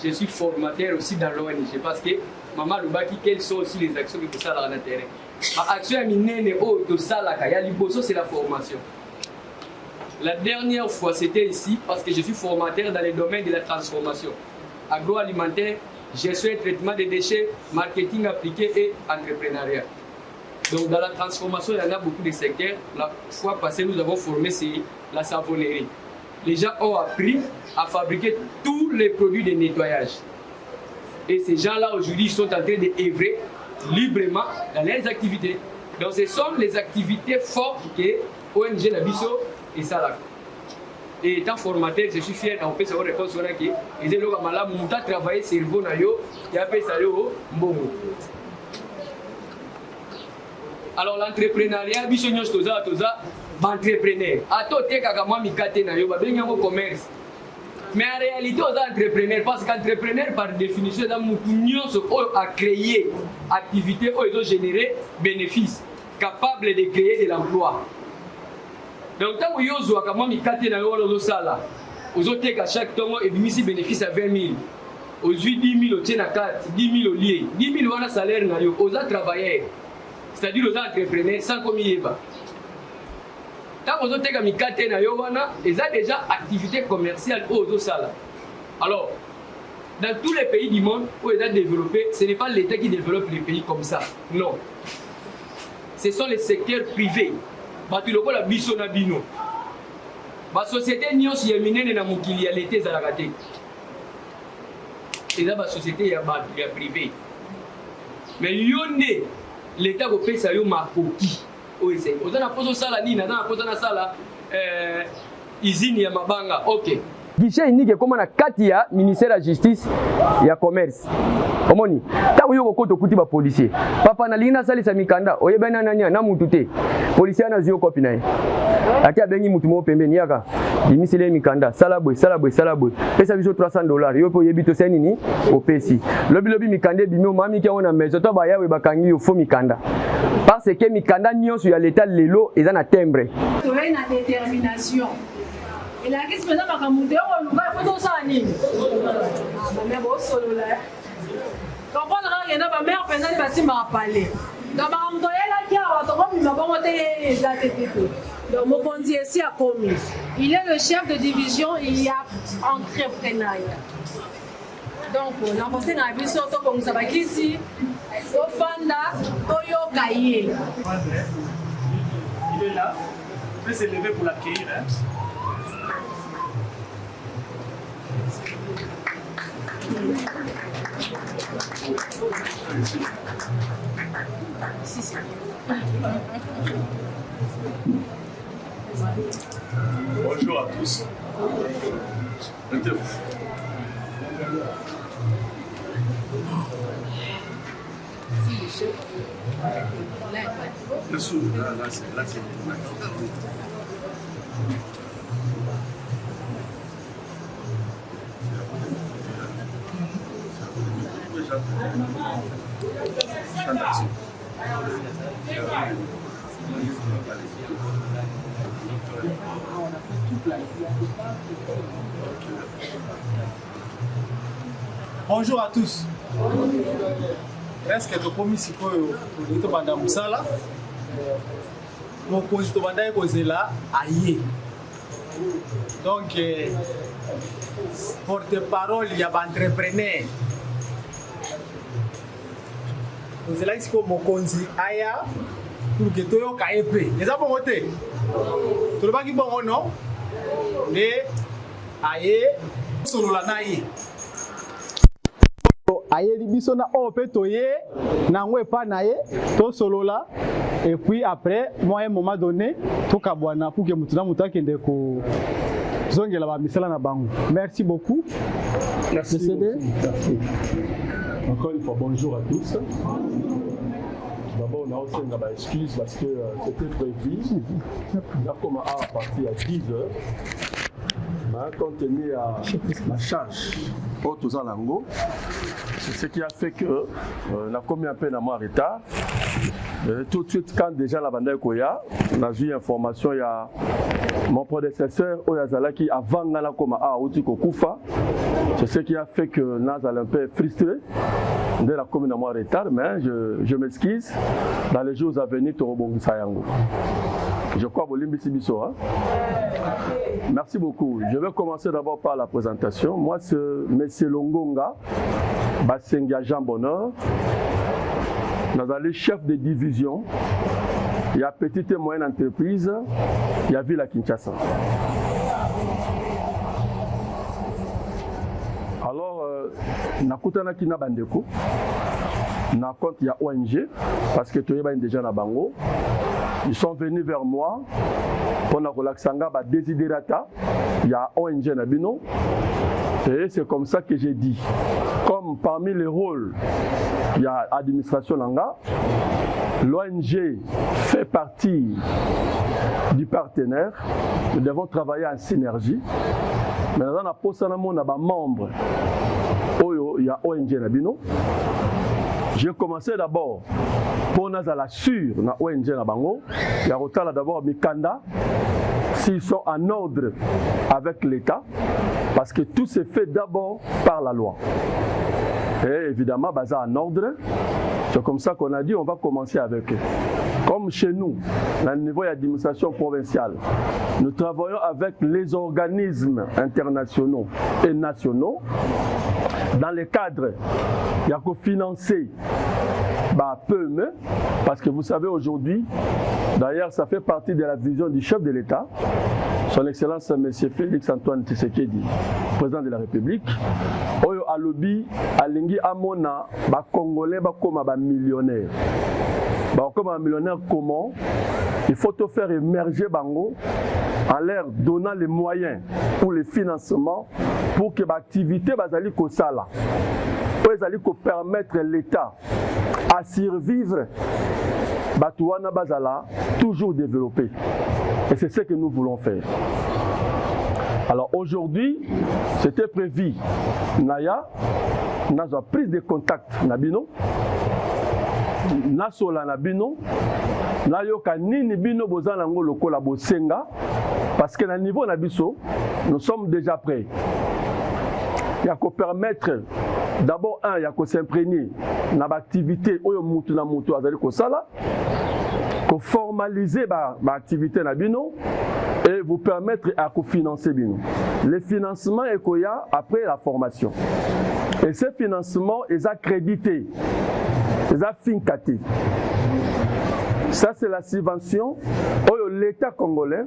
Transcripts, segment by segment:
je suis formateur aussi dans l'ONG parce que maman Lubaki, quelles sont aussi les actions que ça dans le terrain. L'action à minene au de Salaka, c'est la formation. La dernière fois, c'était ici parce que je suis formateur dans le domaine de la transformation agroalimentaire, gestion et traitement des déchets, marketing appliqué et entrepreneuriat. Donc dans la transformation, il y en a beaucoup de secteurs. La fois passée, nous avons formé la savonnerie. Les gens ont appris à fabriquer tous les produits de nettoyage. Et ces gens-là, aujourd'hui, sont en train d'œuvrer librement dans leurs activités. Donc ce sont les activités fortes que ONG Nabiso et Salak. Et étant formateur, je suis fier d'en faire cette réponse. Et je vais travailler sur le cerveau et après ça, Mbomo. Alors l'entrepreneuriat, biso nyos toza entrepreneur. Ato te kaka moi mikate na yo ba benga mo commerce. Mais en réalité aux entrepreneurs parce qu'entrepreneur par définition dans mutu nyos a créé activité où ils ont généré bénéfices capable de créer de l'emploi. Donc tant que yo zo kaka moi mikate na yo lo sala. Ozo te ka chaque tongo et bimisi bénéfice à 20 000. Aujourd'hui 10 000 au tien à 4, 10 000 au lié. 10 000 wana salaire na yo aux travailleurs. C'est-à-dire aux entrepreneurs sans comme il y a. Tant que vous avez mikate na yo wana, ils ont déjà activité commerciale aux sala. Alors, dans tous les pays du monde où ils ont développé, ce n'est pas l'État qui développe les pays comme ça. Non. Ce sont les secteurs privés. Batuloko la biso na bino. Ma société nyos yeminene na mukili ya l'été za la gâté. Et là ma société ya privée. Mais yonde l'État ko pesa yo makoki oise ozana pozo sala nini na pozo na sala usine ya mabanga. OK, guichet unique comme na kati ya ministère de la justice ya commerce omoni ta yo kokoto kuti ba policier papa na lina sali sa mikanda oyebana nanya na mutu te policier na zio kopi nae ati abengi mutu mo pembeni yaka dimisele mikanda salabwe pesa biso $300 yo po yebito seni ni opesi lobi mikande bino mami ki ona mezo to ba yawe bakangi yo fo mikanda parce que mikanda nyonso ya l'état lelo eza na timbre to na détermination. Et là, qu'est-ce que tu as fait? Il faut ça. Mais bon, solo là. Comprendre qu'il y a ma mère pendant le bâtiment à parler. Donc, ma mère là qui a entendu ma bonne les ATP. Donc, mon conduit ici a commis. Il est le chef de division et il y a entrepreneuriat. Donc, on a pensé à la vie surtout comme ça va ici. Au Fanda, Oyo Kaye. Il est là. Il peut se lever pour l'accueillir. Bonjour à tous. Bonjour à tous. Est-ce que tu as promis si tu as musala? Mon consultant est là, aïe. Donc, porte-parole, il y a un entrepreneur. C'est là que mon consi aya pour que tu aies un peu. C'est ça pour moi. Tu ne pas qui bon non? Mais aïe, solo la naïe. Aïe, libiso na opetoye, na ngwe pa naïe, to solo la. Et puis après, moi à un moment donné, tout kabwana pour que mutuna mutaki ndeko zongela ba misala na bango. Merci beaucoup. Merci. Merci. Encore une fois, bonjour à tous. D'abord, on a aussi une excuse parce que c'était prévu. On a commencé à partir à 10h. Compte tenu à la charge aux Alango, c'est ce qui a fait que on a commis un peu en retard. Tout de suite, quand déjà la bande Koya, on a eu information, il y a mon prédécesseur Oyazala qui avant Nala Koma a Otiko Koufa, C'est ce qui a fait que Nazal est un peu frustré de la commune à moi en retard, mais je m'excuse. Dans les jours à venir, Torobongi Sayango. Je crois que Limbi Sibiso. Merci beaucoup. Je vais commencer d'abord par la présentation. Moi, c'est M. Longonga, Basengia Jean Bonheur. Nazali chef de division. Il y a petite et moyenne entreprise. Il y a Ville à Kinshasa. Alors, nakutana kina bandeko. Na compte il y a ONG parce que tu es déjà na bango. Ils sont venus vers moi pour la relaxanga ba desiderata. Il y a ONG na bino. Et c'est comme ça que j'ai dit. Comme parmi les rôles, il y a administration langa. L'ONG fait partie du partenaire. Nous devons travailler en synergie. Mais dans la poste, on a membre. Il y a ONG Nabino. J'ai commencé d'abord pour nous à la sûre na ONG Nabango. Il y a d'abord Mikanda. S'ils sont en ordre avec l'État, parce que tout se fait d'abord par la loi. Et évidemment, basé en ordre. C'est comme ça qu'on a dit, on va commencer avec eux. Comme chez nous, au niveau de l'administration provinciale, nous travaillons avec les organismes internationaux et nationaux. Dans le cadre, il y a qu'à financer PME, parce que vous savez aujourd'hui, d'ailleurs ça fait partie de la vision du chef de l'État, son Excellence M. Félix Antoine Tshisekedi, président de la République. Oyo alobi alingi amona ba Congolais ba comme ba millionnaire. Ba comme un millionnaire comment? Il faut te faire émerger bango en leur donnant les moyens ou les financements pour que l'activité bazali ko sala. Bazali ko permettre l'État à survivre. Batouana bazala toujours développé. Et c'est ce que nous voulons faire. Alors aujourd'hui, c'était prévu. Naya, n'a pas prise de contact Nabino. Nasola Nabino. Nayoka nini bino bozalango lokola bosenga. Parce que à niveau Nabiso, nous sommes déjà prêts. Il y a qu'à permettre, d'abord, il y a qu'à s'imprégner dans l'activité, qu'on formaliser l'activité et vous permettre à financer bino. Le financement est qu'il y a après la formation. Et ces financements, ils sont accrédités, ils sont fincatés. Ça, c'est la subvention. L'État congolais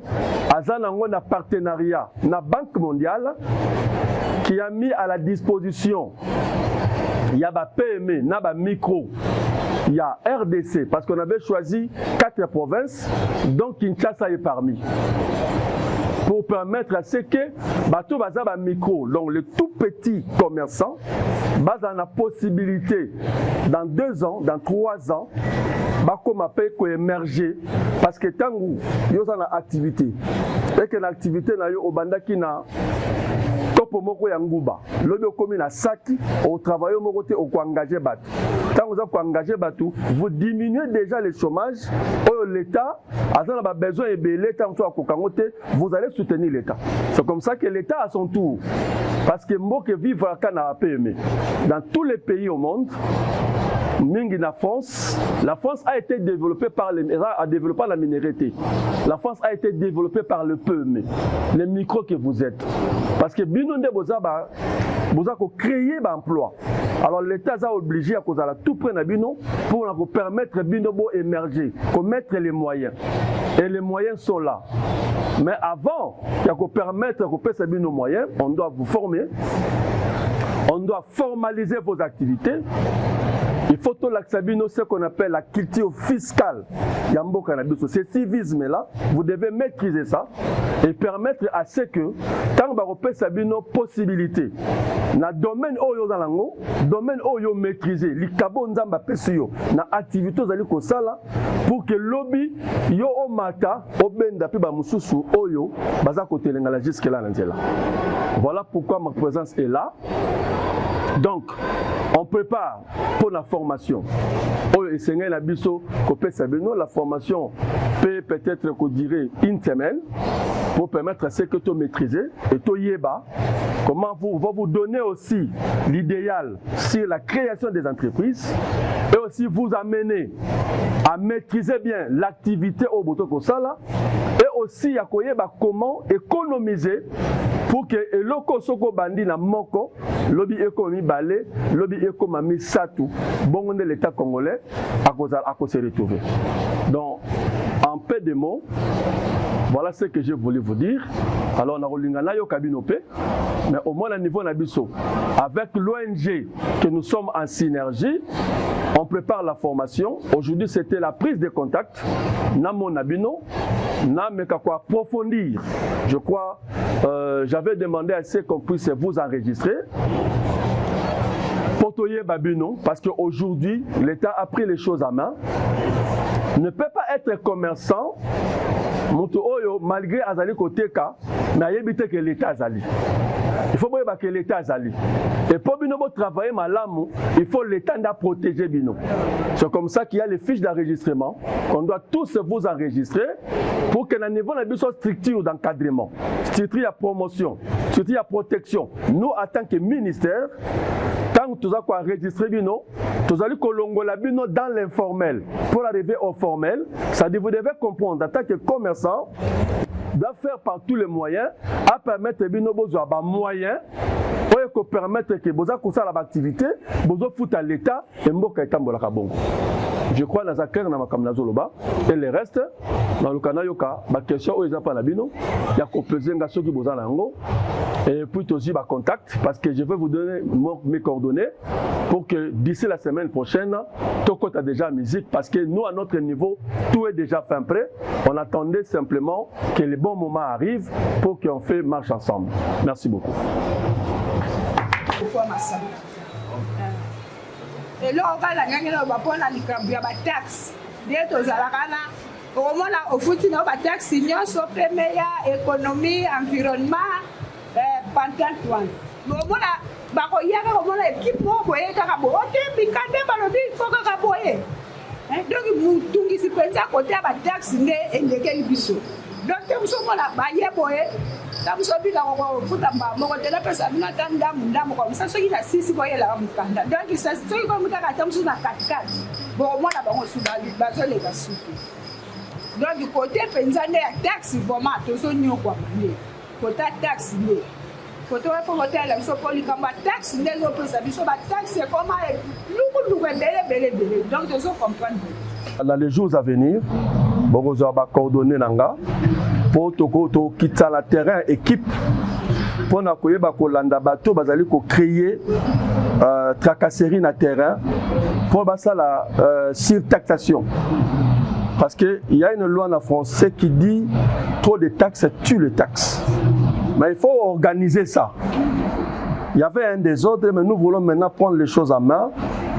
a un partenariat avec la Banque mondiale qui a mis à la disposition, il y a PME, il y a micro, il y a RDC, parce qu'on avait choisi 4 provinces, donc Kinshasa est parmi. Pour permettre à ce que bateau bazaba micro, donc les tout petits commerçants, ont la possibilité dans 2 ans, dans 3 ans, comme appelle émerger parce que tant que yo une activité et que l'activité na yo obanda ki na topo moko ya nguba lobi komi na saki au travail au côté au engager batu tant vous avez engagé batu vous diminuez déjà le chômage l'État a besoin de l'État vous allez soutenir l'État. C'est comme ça que l'État à son tour parce que mboke vivre à na PME dans tous les pays au monde. La France a été développée par la minéralité. La France a été développée par le PME, les micros que vous êtes. Parce que Binonde vous avez créé l'emploi. Alors l'État a obligé à tout prendre pour permettre Binobo émerger, pour mettre les moyens. Et les moyens sont là. Mais avant, il y a que permettre que faire nos moyens, on doit vous former, on doit formaliser vos activités. Il faut tout l'accabino, ce qu'on appelle la culture fiscale. Yambo cannabis, ce civisme-là, vous devez maîtriser ça et permettre à ce que, tant que vous avez une possibilité, dans le domaine où vous avez domaine où vous maîtrisez, les cabons d'amba pesio, dans l'activité vous allez pour que lobby, yo o mata, o benda pi ba mususu oyo, baza côté l'engala jusque là. Voilà pourquoi ma présence est là. Donc, on prépare pour la formation. La formation peut peut-être durer une semaine. pour permettre à ce que tu maîtrises et tu yeba comment vous donner aussi l'idéal sur la création des entreprises et aussi vous amener à maîtriser bien l'activité au Botoko Sala et aussi à koyeba comment économiser pour que eloko soko bandi na moko lobby économie balé lobby économie satu bon de l'État congolais à cause se retrouver. Donc en peu de mots, voilà ce que je voulais vous dire. Alors, mais au moins, à niveau Nabiso, avec l'ONG que nous sommes en synergie, on prépare la formation. Aujourd'hui, c'était la prise de contact. Namo Nabino, pour approfondir. Je crois, j'avais demandé à ce qu'on puisse vous enregistrer. Potoye Babino, parce qu'aujourd'hui, l'État a pris les choses à main. Ne peut pas être commerçant, malgré Azali Koteka, mais il y a que l'État Azali. Il faut que l'État Azali. Et pour Bino travailler malamu, il faut l'État protéger Bino. C'est comme ça qu'il y a les fiches d'enregistrement, qu'on doit tous vous enregistrer pour que le niveau de la structure d'encadrement, structure de promotion, structure de protection. Nous, en tant que ministère, tant que nous avons enregistré Bino, nous allons colongola Bino dans l'informel. Pour arriver au formel, ça dit vous devez comprendre, en tant que commerçant, doit faire par tous les moyens à permettre Bino Bozo à moyens pour permettre que Boza Kousa l'activité, Bozo fout à l'État et Mboka Etambola Kabongo. Je crois dans la Zaker na makamna zoloba et le reste dans le canal yoka ba question aux pas na bino ya ko peser nga soki boza nango et puis aussi ba contact parce que je vais vous donner mes coordonnées pour que d'ici la semaine prochaine Toko a déjà musique parce que nous à notre niveau tout est déjà fin prêt. On attendait simplement que les bons moments arrivent pour qu'on fait marche ensemble. Merci beaucoup. Et là, on va la gagner dans la taxe. Bientôt, au foot, on va taxe, union, économie, environnement, pantalon. donc du côté penzane ya taxe vraiment tozonyo kwa mane côté taxe ne côté wa côté la biso polikamba taxe ne zo pesa biso ba taxe comment luku bele donc tozo comprendre dans les jours à venir bozo ba coordonner nanga pour to quitter la terrain équipe pour na koyeba ko landa bato bazali ko créer tracasserie na terrain pour basa la surtaxation. Parce qu'il y a une loi en français qui dit trop de taxes tue les taxes. Mais il faut organiser ça. Il y avait un désordre, mais nous voulons maintenant prendre les choses en main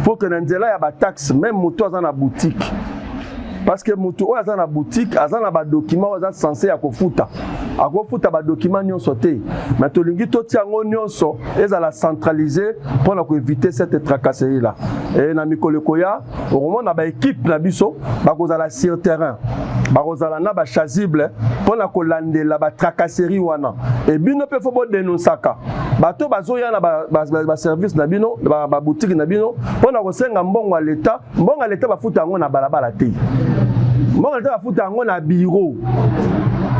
pour que dans il y ait des taxes, même moto dans la boutique. Parce que moto dans la boutique, il y a des documents censés à kofuta. A kofuta des documents non sautés. Mais tout le monde ils la centraliser pour éviter cette tracasserie là. Et na mikolo koya, au moment na ba équipe na biso, ba kozala sur terrain. Ba kozala na ba chasible pour na kolandela ba tracasserie wana. Et bino pe fo bo dénoncaka. Bato bazoya na ba service na bino, ba boutique na bino, pour na kosenga mbongo à l'État ba futa ngo na balabala te. Mbongo l'État ba futa ngo na bureau.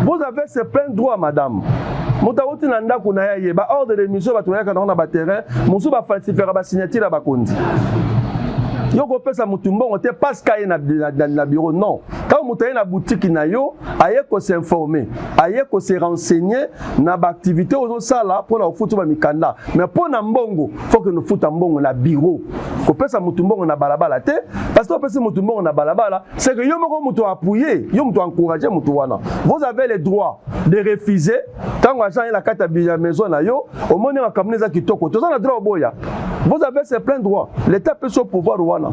Vous avez ce plein droit, madame. Moutawoti nanda kuna ya yeba ordre de mission batunaka na ba terrain, musu ba falsifier ba signature ba kondi. Yoko pesa mutumbongo te parce qu'il y a na bureau non. Quand mutaye na boutique na yo, aye ko s'informer, aye ko se renseigner na ba activité ozo sala pour na futu ba mikanda. Mais pour na mbongo, faut que nous futa mbongo na bureau. Ko pesa mutumbongo na balabala te parce que pesa mutumbongo na balabala, c'est que yo moko mutu appuyer, yo mutu encourager mutu wana. Vous avez le droit de refuser tant agent la carte à maison na yo, au moins na kamneza kitoko. Toza na droit boya. Vous avez ce plein droit. L'État peut son pouvoir wana.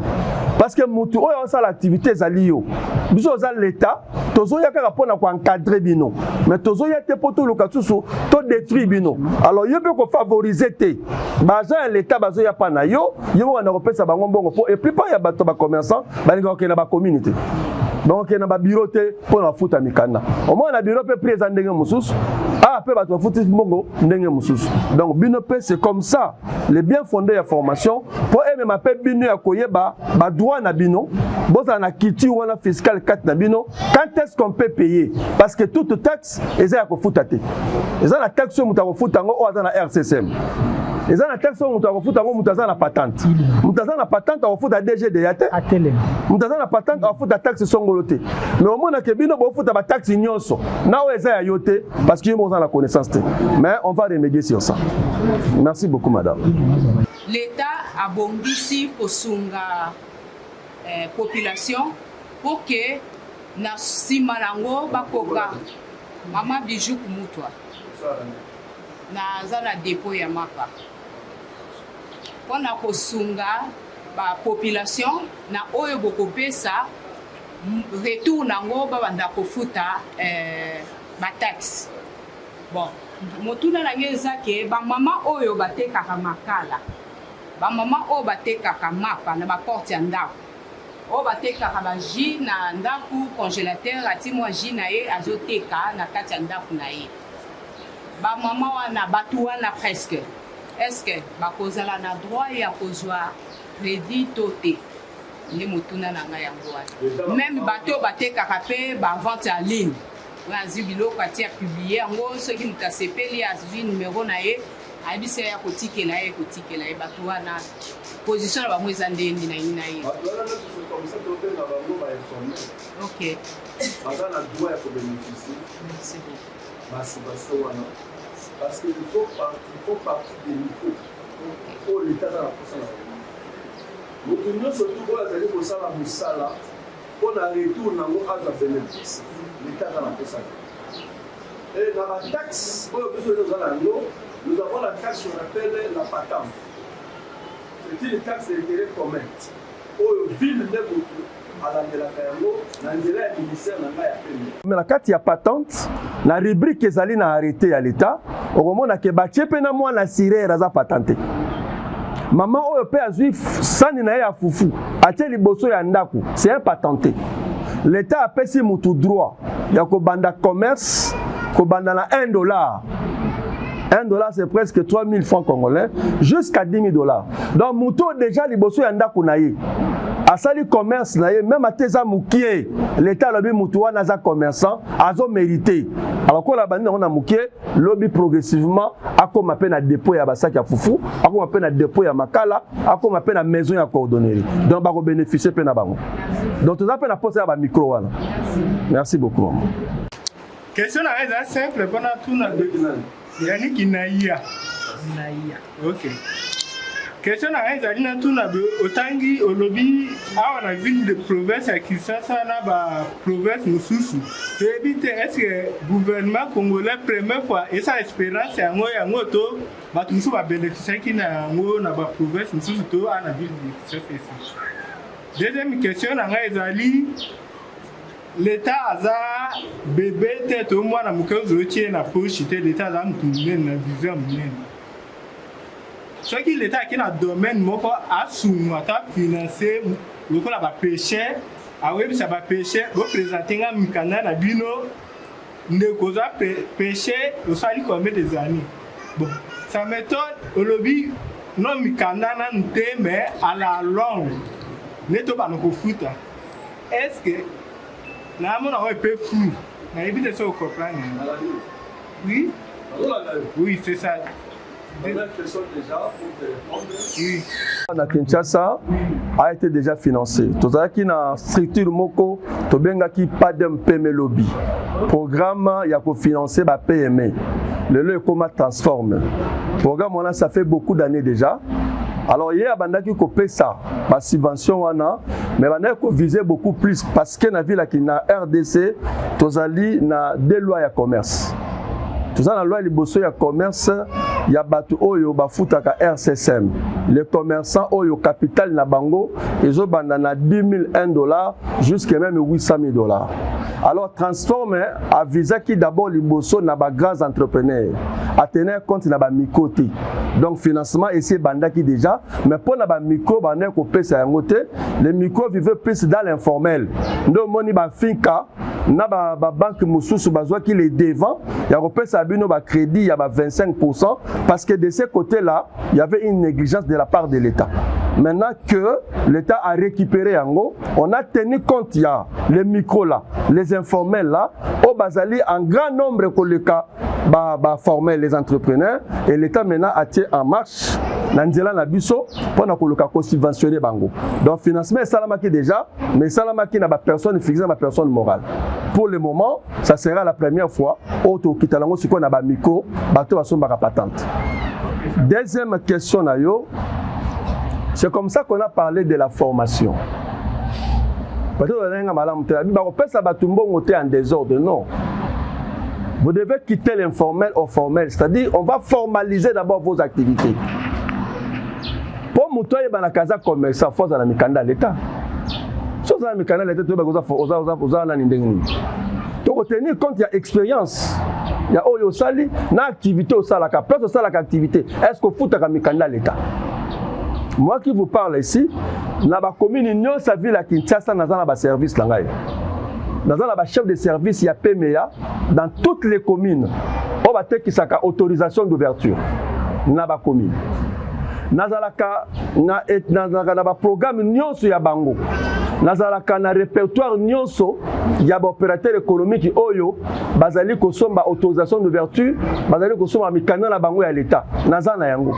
Parce que mutu oyo ça l'activité zali yo. Biso za l'État, tozo ya kaka pona ko encadrer bino. Mais tozo ya te poto lokatsusu, to détruire bino. Alors yo peut ko favoriser te. Ba za l'État bazo ya pa na yo, yo wana ko pesa bango mbongo po et puis pas ya bato ba commerçant, ba linga ko na ba communauté. donc na ba bureau te pour na futa mikanda au moins na bureau pe présent ndenge mususu ah pe ba to futi mbongo ndenge mususu donc bino pe c'est comme ça les bien fondés ya formation pour même ma pe bino ya koyeba ba droit na bino boza na culture wana fiscal 4 na bino quand est-ce qu'on peut payer parce que toute taxe eza ya ko futa te eza na taxe muta ko futa ngo o aza na RCSM eza na taxe muta ko futa ngo muta aza na patente muta aza na patente ko futa DGDA te muta aza na patente ko futa taxe songolo te mais au moins que bino bo futa ba taxe nyonso na o eza ya yote parce que mo za la connaissance te mais on va remédier sur ça. Merci beaucoup madame. L'État a bongisi kosunga population pour que na simalango bakoka mama bijou kumutwa na zana dépôt ya mapa pona kosunga ba population na oyo bokopesa retour nango babanda kofuta ba taxe bon motuna nangeza ke ba mama oyo batekaka makala ba mama oyo batekaka mapa na ba porte ya ndako oyo batekaka ba jus na ndako congélateur ati mwa jus na ye azoteka na kati ya ndako na ye ba mama wana batu wana presque est-ce que bakozala na droit ya kozwa crédit to te nde motuna na ngai yango wana même bato batekaka mpe ba vente en ligne azwi biloko ati ya publier yango soki moto asepeli azwi numero na ye ayebisa ya kotikela ye bato wana position na bango eza ndendi na ye ok baza na droit ya kobénéficier merci beaucoup parce qu'il faut partir des niveaux pour l'État dans la prochaine année. Nous devons surtout voir les pour ça la moussala pour la retour dans le bénéfice l'État dans la prochaine année. Et dans la taxe, nous avons la taxe qu'on appelle la patente. C'est une taxe d'intérêt commun. Au ville de Boutou. Mais la carte ya patente la rubrique ezali na arrêté ya l'état okomona ke batie pe na mwana sirere aza patente maman oyo pe azwi sani na ye ya fufu atie liboso ya ndako c'est un patenté l'état apesi mutu droit ya kobanda commerce kobanda na $1 $1 c'est presque 3000 francs congolais jusqu'à $10,000 donc mutu déjà liboso ya ndako na ye asali commerce na ye même ateza mukie l'état lobi mutu wana za commerçant azo mérité alors ko la bandi na mukie lobi progressivement akoma pe na dépôt ya basaki ya fufu akoma pe na dépôt ya makala akoma pe na maison ya coordonnerie donc ba ko bénéficier pe na bango donc tu as pe na poser ya ba micro wana merci beaucoup question na eza simple pendant tout na yani kinaia OK question na ezali na tuna otangi olobi awa na ville de province ya Kinshasa na ba province mususu ebite est-ce que gouvernement congolais première fois esa espérance yango to batu mususu ba bénéficier ki na yango na ba province mususu to na ville de Kinshasa. Deuxième question na ezali l'état aza bébé tête au moins na mukazo tie na poche te l'état aza mtumene na vision munene. Ce qui l'État qui a domaine moko a soumata financer le ko la ba pêcher a web ça ba pêcher go présenter nga mikanda na bino ne koza pêcher au sali combien des années bon sa méthode au lobby non mikanda na nte mais à la longue ne to ba no ko futa est-ce que na mo na o pe flou na ebite so comprendre oui c'est ça. Na Kinshasa a été déjà financé. Tozalaki na structure moko tobengaki Padem PME Lobby. Programme ya ko financer ba PME. Le Coma transforme. Programme on a ça fait beaucoup d'années déjà. Alors hier bandaki ko pesa ba subvention wana mais bandaki ko viser beaucoup plus parce que na ville ki na RDC tozali na deux lois ya commerce. Tout ça la loi liboso ya commerce ya batu oyo bafutaka RCSM les commerçants oyo capital na bango ezo banda na $10,001 jusqu'à même $800,000 Alors transforme à visa qui d'abord liboso na ba grands entrepreneurs à tenir compte na ba micro. Donc financement ici banda qui déjà mais pour na ba micro banda ko pesa yango te, les micros vivent plus dans l'informel. Ndo moni ba finka na ba banque mususu bazwa qui les devant, ya ko pesa bino ba crédit ya ba 25% parce que de ce côté-là, il y avait une négligence de la part de l'État. Maintenant que l'État a récupéré yango, on a tenu compte il y a les micros là, les informels là, au Bazali en grand nombre que le cas former les entrepreneurs et l'État maintenant a tiré en marche Nandela Nabiso pour subventionner Bango. Donc financement est salamaki déjà, mais salamaki n'a pas personne fixée, ma personne morale. Pour le moment, ça sera la première fois auto kitalango si qu'on a ba micro, bateau à son patente. Deuxième question nayo, c'est comme ça qu'on a parlé de la formation. Peut-être en désordre, non. Vous devez quitter l'informel au formel, c'est-à-dire on va formaliser d'abord vos activités. Pour mutoye bana kaza commerçant force à la mikanda l'État. Chose à la mikanda l'État tu vas na ndengni. Donc tenir compte il y a expérience. Il y a oyo sali na activité au salaka, place au salaka activité. Est-ce que fout à mikanda l'État? Moi qui vous parle ici, na ba commune union sa ville à Kinshasa na ba service là ngai. Dans la chef de service, il y a PMEA dans toutes les communes. On va faire une autorisation d'ouverture. Naba commune. Nazalaka na programme nyonso ya bango. Nazalaka na répertoire nyonso ya opérateur économique oyo bazali kosomba autorisation d'ouverture, bazali kosomba mikana na bango ya l'État. Nazana yango.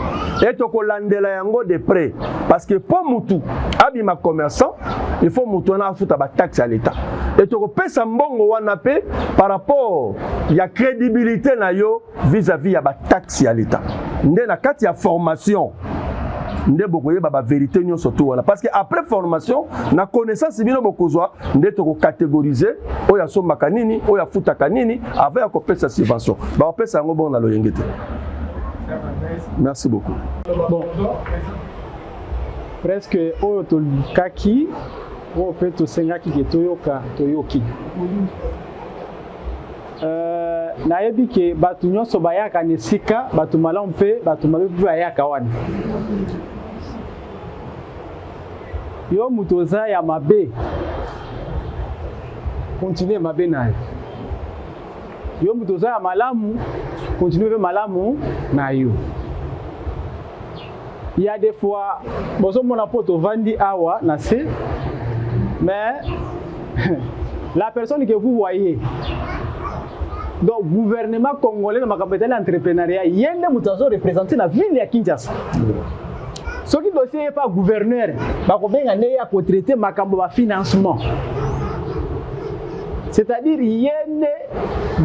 Et to ko landela yango de près parce que pour mutu abima commerçant, il faut mutu na afuta ba taxe à l'État. Et to ko pesa mbongo wana pe par rapport ya crédibilité na yo vis-à-vis ya ba taxe à l'État. Nde na kati ya formation ndé bokoye ba vérité nyo surtout wana parce que après formation na connaissance bino bokozwa ndé to ko catégoriser oya somba kanini oya futa kanini avant ya ko pesa subvention ba pesa ngo bon na lo yengete. Merci beaucoup. Bon. Presque oyo to kaki o pe to sengaki ke toyoka toyoki. Nayebi ke batu nyonso bayaka nesika batu malamu mpe batu mabe bayaka wana. Yo mutoza ya mabe continuer mabe nayo. Yo mutoza ya malamu continuer malamu nayo. Il y a des fois bozo mona poto vandi awa na se mais la personne que vous voyez donc gouvernement congolais na capital entrepreneuriat yende mutazo représenter la ville ya Kinshasa. Ce qui dossier n'est pas gouverneur, ba ko benga ne ya ko traiter makambo ba financement. C'est-à-dire yende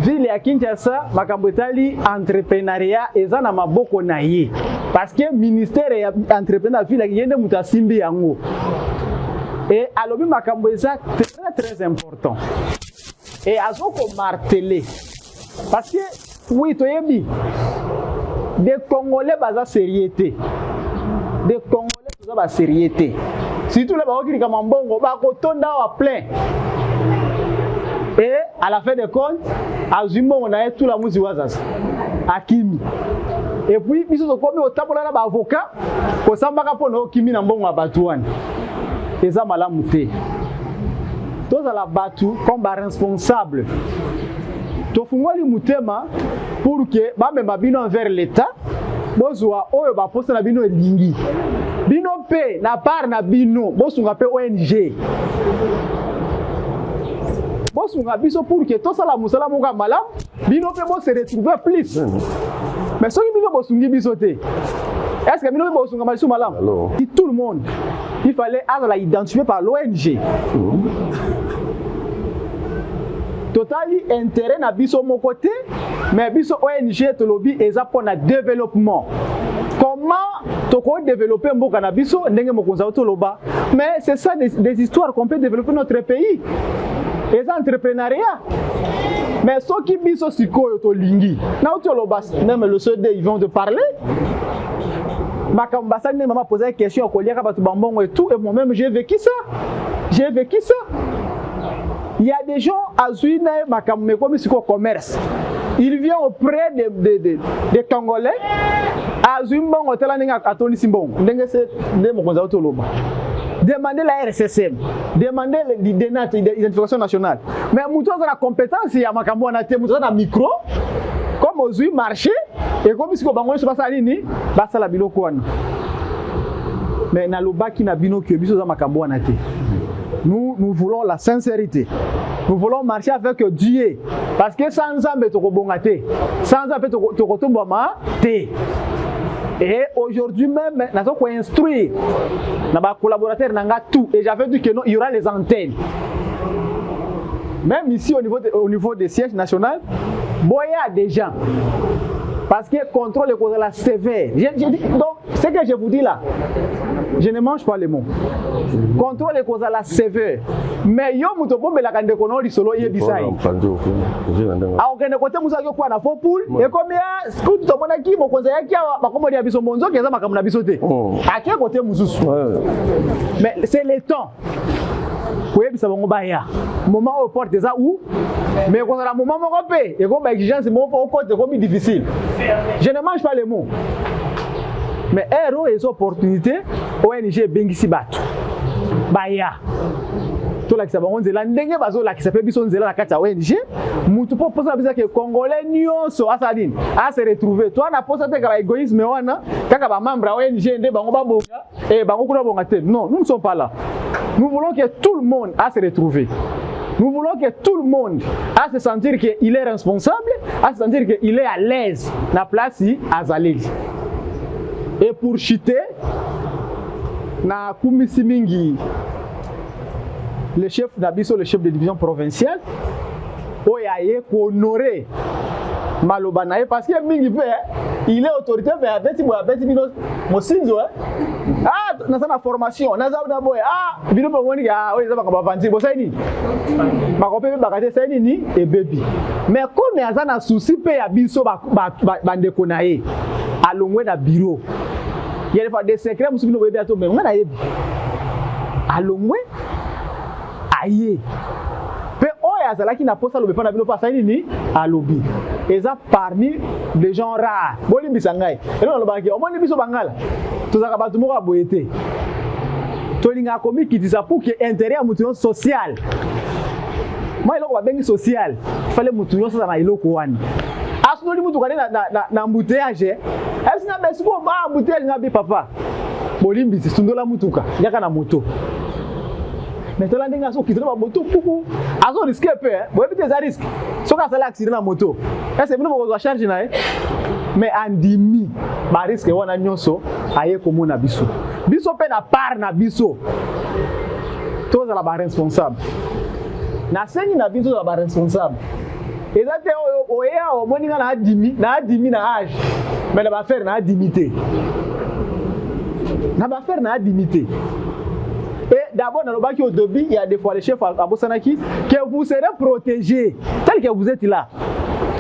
ville ya Kinshasa makambo etali entrepreneuriat eza na maboko na ye parce que ministère ya entrepreneuriat ville yende mutasimbi yango. Et alobi makambo eza très important. Et azoko marteler parce que oui toyebi des Congolais baza sérieuxté. Des Congolais baza ba sérieuxté. Surtout les baoki kama mbongo ba ko tonda wa plein. Et à la fin de compte, azumbo on a tout la muzi wazas. Akimi. Et puis biso so komi otabola na ba avocat ko sambaka pono kimi na mbongo abatuani. Eza malamu te. Tous à la batu comme responsable. Tofungoli mutema pour que ba memba bino vers l'État bozwa oyo ba poste na bino elingi. Bino pe na part na bino bosunga pe ONG. Bosunga biso pour que tous la musala monga malam bino pe bo se retrouver plus. Mais ceux qui bino bosungi biso te. Est-ce que bino bosunga malisu malam? Tout le monde. Il fallait avoir identifié par l'ONG. Totali intérêt na biso mon côté, mais biso ONG to lobby eza pour na développement. Comment toko développer mboka na biso ndenge mokonza to loba. Mais c'est ça des histoires qu'on peut développer notre pays. Les entrepreneuriat. Mais ceux qui biso sikoyo to lingi. Na to loba même le CD ils vont te parler. Makambasane maman posé une question au collègue à Batubambongo et tout et moi-même j'ai vécu ça. J'ai vécu ça. Il y a des gens azui na makamme comme si commerce. Il vient auprès des Congolais. Azui mbongo hôtel ninga atoni simbongo. Ndenge se ndemo konza otoloba. Demandez la RSSM, demandez l'identification nationale. Mais nous avons la compétence, il y a un micro, comme aujourd'hui marché, et comme si on se passe à l'ini, basta la bilo quoi. Mais na loba qui na bino que biso za makambo na te. Nous voulons la sincérité. Nous voulons marcher avec Dieu. Parce que sans Nzambe to kobongate, sans Nzambe to kotombama te. Et aujourd'hui même, nous avons instruire nos collaborateurs tout. Et j'avais dit que non, il y aura les antennes. Même ici au niveau des sièges nationaux, il y a des gens. Parce que le contrôle est la sévère. Donc, ce que je vous dis là, je ne mange pas les mots. Contrôle est la sévère. Mais yo muto bombe la kande kono li solo ye bisai. A okende kote musa ko kwa na fo pool e komi ya scout to mona ki mo konza yaki makomo ya biso monzo keza makamuna biso te. Ake kote mususu. Mais c'est le temps. Koye bisa bango baya. Moment au porte ça où mais quand la moment moko pe et comme exigence mo ko côté comme difficile. Je ne mange pas les mots. Mais héros et opportunités ONG bengisi batu. Baya. Tout là qui s'appelle Onzela ndenge bazo là qui s'appelle biso Onzela la kata ONG mutu po posa bisa que congolais nyonso asadine a se retrouver toi na posa te ka égoïsme wana kaka ba membre ONG nde bango ba bonga et bango kuna bonga te. Non, nous ne sommes pas là. Nous voulons que tout le monde a se retrouver. Nous voulons que tout le monde a se sentir qu'il est responsable, a se sentir qu'il est à l'aise na place à Zaleli. Et pour chuter na kumisi mingi le chef d'Abisso, le chef de division provinciale, Oyaye, pour honorer Malobanaye, parce qu'il il est autorité, mais avec mon sinzo, ah, dans sa formation, dans sa boy, ah, bino pour moi, ah, oui, ça va comme avancer, bon ça y est, ma copine bagate ça y est, et baby. Mais comme il y a un souci, paye Abisso, bande konaye, à l'ongwe na bureau, il y a des secrets, monsieur bino bébé à toi, mais on a yebi, à l'ongwe. Aïe. Pe oya zala qui n'a pas ça le pas na bino pas ça ni à lobby. Et ça parmi des gens rares. Bolimbi sangai. Et non le baki o moni biso bangala. To za ka batu mo ka boyete. To linga komi qui dit ça pour que intérêt à mutuyo social. Moi iloko ba bengi social. Fallait mutuyo ça na iloko wani. Asno li mutu ka na embouteillage. Est-ce na besu ko ba embouteillage na bi papa. Bolimbi si sundola mutuka. Yaka na moto. Mais tu as dit que tu as moto, tu as risqué un peu. Tu as des risques. Si tu as un accident dans la moto, c'est bon pour charger. Mais en demi, tu risque de avoir un nyonso, aïe comme on a biso. Biso peut na part na biso. Tu es la responsable. Na seni na biso la responsable. Et ça c'est oya o moninga na dimi na âge. Mais la ba faire na dimité. Na ba faire na dimité. Et d'abord, dans le bac au début, il y a des fois les chefs à Bossanaki que vous serez protégés tel que vous êtes là.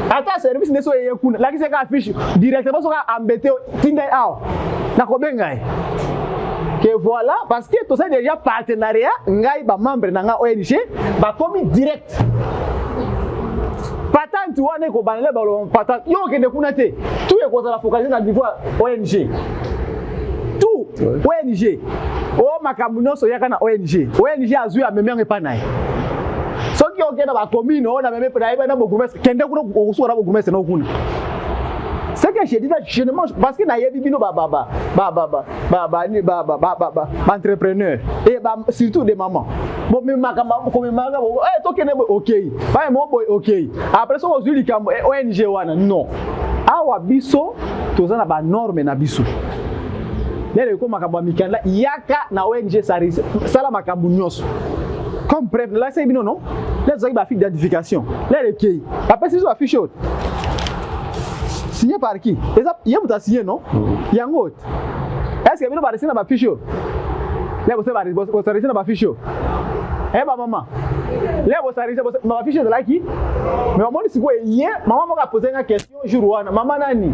Attends, service n'est pas yekuna. Là qui s'est affiché directement sur embêté Tinder out. Na kobenga. Que voilà parce que tout ça déjà partenariat ngai ba membre na ONG ba komi direct. Patente wana ko banale ba lo patente. Yo ke de kunate. Tout est cosa la focaliser na niveau ONG. Tout ONG. Oh makamuno so yaka na ONG. ONG azui amemenge pa nae. So ki okenda ba commune ona meme pa na bogumese kende kuna okusura bogumese na okuna. C'est que je dis là je ne mange parce que na yebi bino entrepreneur et surtout des mamans. Bon me makamba ko me manga to kende OK. Ba mo boy OK. Après so ozuli kambo ONG wana non. Awa biso tozana ba norme na biso. Lele ko makambo mikanda yaka na ONG sala makambo nyonso. Comme preuve là c'est bino non. Les gens ba fiche d'identification. Lele kei. Après si so affiche autre. Signé par qui? Et ça il y a signé non? Yango. Est-ce que bino ba signer na fiche? Là vous savez ba signer na fiche. Eh ba maman. Là vous savez ma fiche de là qui? Mais maman si quoi hier maman m'a posé une question jour wana. Maman nani?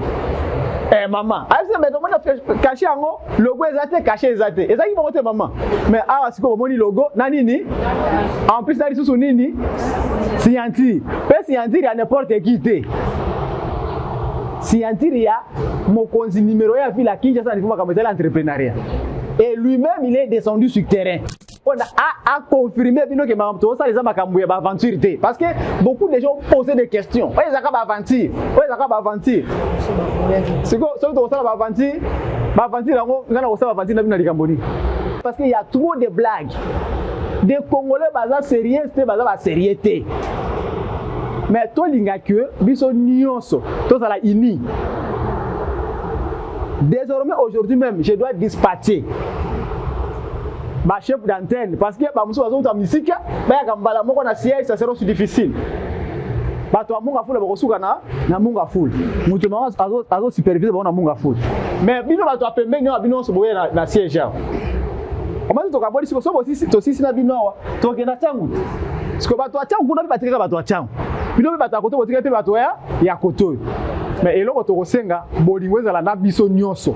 Eh maman, est-ce que mais comment caché yango logo ezate caché ezate ezaki bongo te maman mais awa siko bomoni logo na nini en plus na lisusu nini signature pe signature ya n'importe qui te signature ya mokonzi numéro ya ville à Kinshasa ni comme l'entrepreneuriat et lui-même il est descendu sur terrain. On a confirmé que tout ça les aventure parce que beaucoup de gens posaient des questions. Ouais, ça va aventure. Ouais, ça va aventure. C'est quoi ça va aventure? Parce qu'il y a trop de blagues. Des Congolais bazar sérieux, c'est bazar sérieuxité. Mais toi linga que biso nyonso, toi ça la ini. Désormais aujourd'hui même, je dois dispatcher ma chef d'antenne parce que ba muso bazo ta musique ba ya kambala moko na siège ça sera aussi difficile. Ba to amunga fula bako suka na munga fula. Mutu mama azo superviser ba na munga fula. Mais bino ba to apembe nyo bino so boye na siège ya. Omani to ka boli siko so bo sisi na bino wa to kena changu. Siko ba to changu kuna ba tika ba to changu. Bino ba ta koto bo tika pe ba to ya koto. Mais eloko to kosenga bolingo ezala na biso nyonso.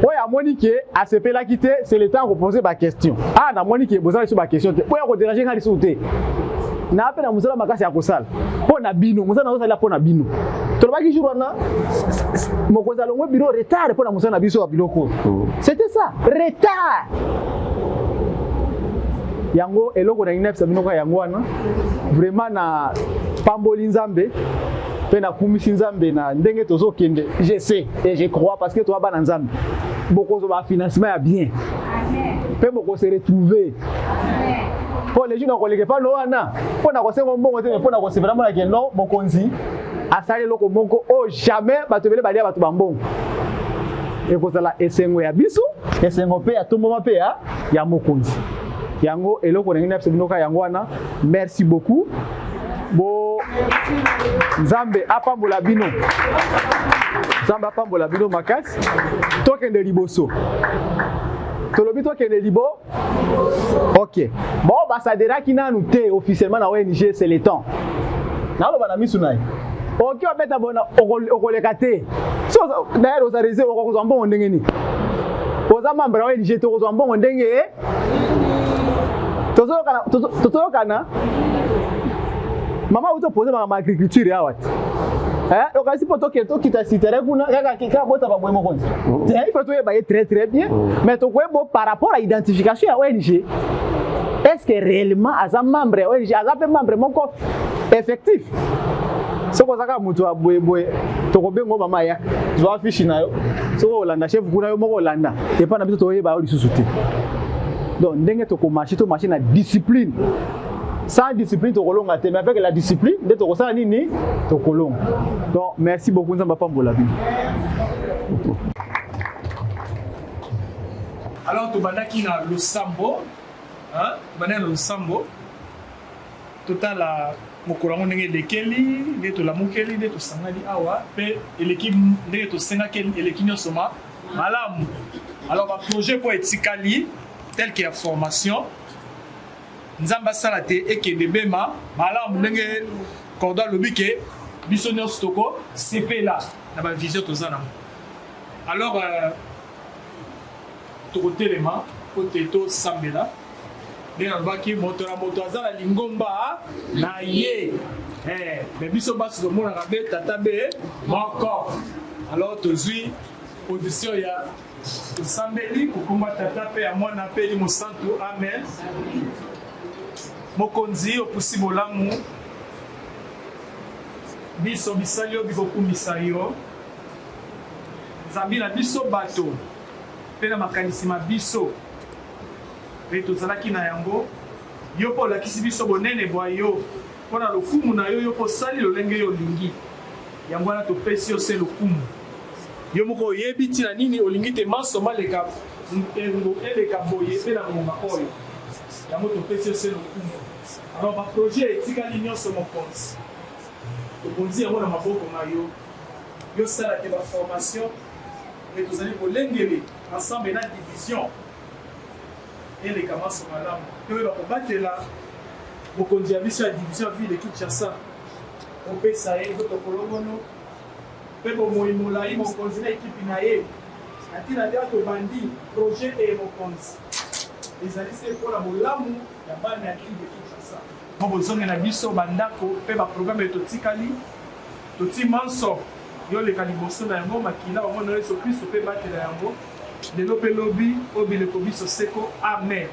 Oya Monique a se la quitter, c'est le temps de poser ma question. Ah na Monique bozala sur ma question. Oya ko déranger ngali souté. Na apena musala makasi ya kosala. Pona bino, musala na sala pona bino. To ba ki jour na mokoza longo biro retard pona musala na biso ya biloko. C'était ça, retard. Yango eloko na inepsa bino ka yango wana. Vraiment na pamboli nzambe. Pena kumisi nzambe na ndenge tozo kende. Je sais et je crois parce que toi ba na nzambe. Beaucoup de financement est bien. Peut beaucoup se retrouver. Pour les gens qui ne connaissent pas l'OANA, pour nous conseiller un bon côté, pour nous conseiller vraiment la non, mon conseil, à ça les locaux mongo, oh jamais, bah tu veux les balayer, bah tu bambon. Et pour ça là, esengo ya biso, esengo pe à tout moment pe ya mon conseil. Yango et loko n'engine pas binoka yango wana. Merci beaucoup. Bo Nzambe apambola bino. Nzambe apambola bino makasi. Tokende liboso. Tolobi tokende libo. OK. Bon ambassadeur qui na nous té officiellement na ONG c'est le temps. Na lo bana misu nai. OK obeta bona okoleka te. So d'ailleurs aux arrêter okozwa mbongo ndenge ni. Oza membre wa ONG to okozwa mbongo ndenge Toto kana Mama uto pose ma agriculture ya wati. Donc si poto que to kita sitere kuna kaka bota ba boemo konzi. Il faut tout ba très bien, mais to kwebo par rapport à identification ya ONG. Est-ce que réellement as un membre ONG, as un membre moko effectif? Soko zaka mutu aboye to ko bengo mama ya. Zo affiche na yo. Soko Olanda chef kuna yo moko Olanda. Et pas na biso to yeba o lisusuti. Donc ndenge to ko marcher na discipline. Sans discipline, tu kolonga te, mais avec la discipline, de tu ressens nini, tu kolonga. Donc merci beaucoup Nzamba Pambola. Alors tu bandaki na le sambo, hein? Bandaki na le sambo. Total la mokolango ndenge lekeli, nde to la mukeli, nde to sangali awa, pe l'équipe ndenge to senga kel l'équipe nyosoma malamu. Alors ba projet pour etikali tel que la formation Nzamba salate ekende bema malamu ndenge cordon lobike biso nyonso toko CP là na ba vision tozana. Alors toko telema poteto sambela ndenge baki moto azala lingomba na ye mais biso baso mona kabe tata be moko. Alors tozui position ya sambeli kukumba tata pe ya mwana pe li mosantu amen. Mokonzi opusi bolamu biso bisalio bikokumisa yo Nzambi na biso bato pe na makanisi ma biso pe tozalaki na yango yo po lakisi biso bonene bwa yo pona lokumu na yo po sali lolenge yo lingi yango na topesi yo se lokumu yo moko oyebi tina nini olingi te masoma leka eleka boye pe na monga oyo yango topesi yo se lokumu. Alors, ma projet est égal l'union sur mon compte. On dit à moi dans ma boque, yo ça la formation, et vous allez pour l'engueuler ensemble dans la division. Et les camarades sont malades. Que le combattre là, vous conduisez sur la division ville de Kinshasa. On peut ça et votre colomono. mpe bomoi molai mokonzi na ekipe na ye atina te atobandi projet e mokonzi ezali se mpona bolamu ya bana ya ville de Kinshasa mo bozonge na biso bandako mpe baprograme totikali toti manso yoleka liboso na yango makila bango na Yesu Kristo mpe batela yango lelo mpe lobi oyo bileko biso seko amen.